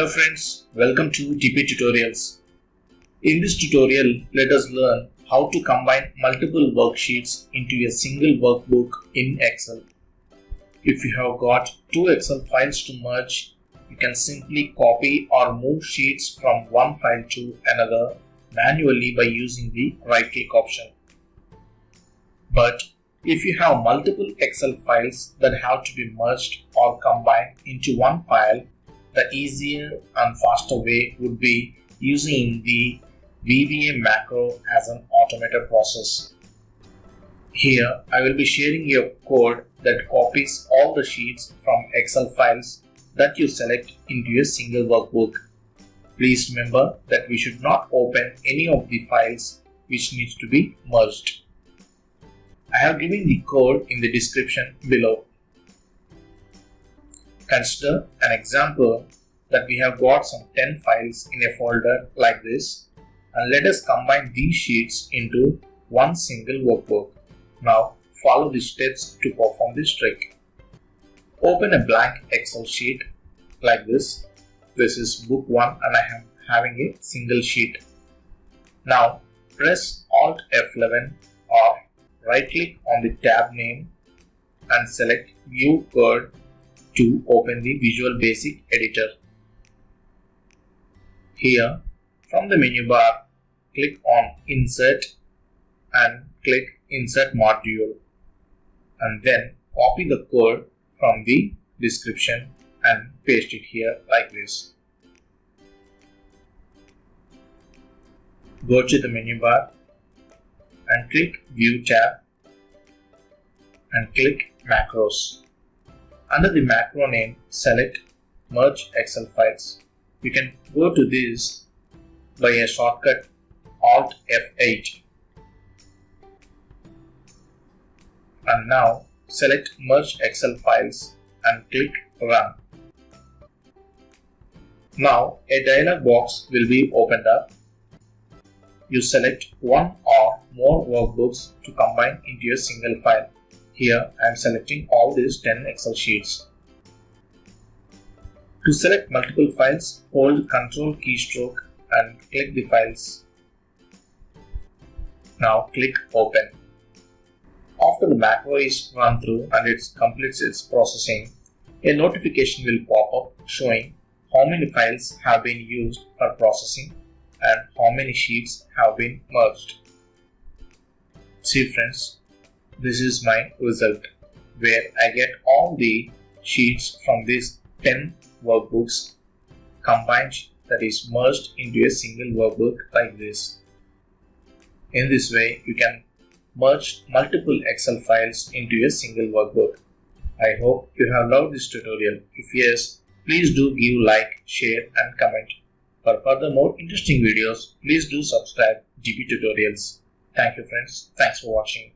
friends, welcome to dptutorials. In this tutorial, let us learn how to combine multiple worksheets into a single workbook in Excel. If you have got two Excel files to merge, you can simply copy or move sheets from one file to another manually by using the right-click option. But if you have multiple Excel files that have to be merged or combined into one file, the easier and faster way would be using the VBA Macro as an automated process. Here, I will be sharing a code that copies all the sheets from Excel files that you select into a single workbook. Please remember that we should not open any of the files which needs to be merged. I have given the code in the description below. Consider an example that we have got some 10 files in a folder like this, and let us combine these sheets into one single workbook. Now follow the steps to perform this trick. Open a blank Excel sheet like this. This is book 1 and I am having a single sheet. Now press Alt F11 or right click on the tab name and select View Code to open the Visual Basic editor. Here, from the menu bar, click on Insert and click Insert Module, and then copy the code from the description and paste it here like this. Go to the menu bar and click View tab and click Macros. Under the macro name, select Merge Excel Files. You can go to this by a shortcut Alt F8. And now select Merge Excel Files and click Run. Now a dialog box will be opened up. You select one or more workbooks to combine into a single file. Here I am selecting all these 10 Excel sheets. To select multiple files, hold Ctrl keystroke and click the files. Now click Open. After the macro is run through and it completes its processing, a notification will pop up showing how many files have been used for processing and how many sheets have been merged. See friends, this is my result where I get all the sheets from these 10 workbooks combined, that is merged into a single workbook like this. In this way, you can merge multiple Excel files into a single workbook. I hope you have loved this tutorial. If yes, please do give like, share and comment. For further more interesting videos, please do subscribe dptutorials. Thank you friends. Thanks for watching.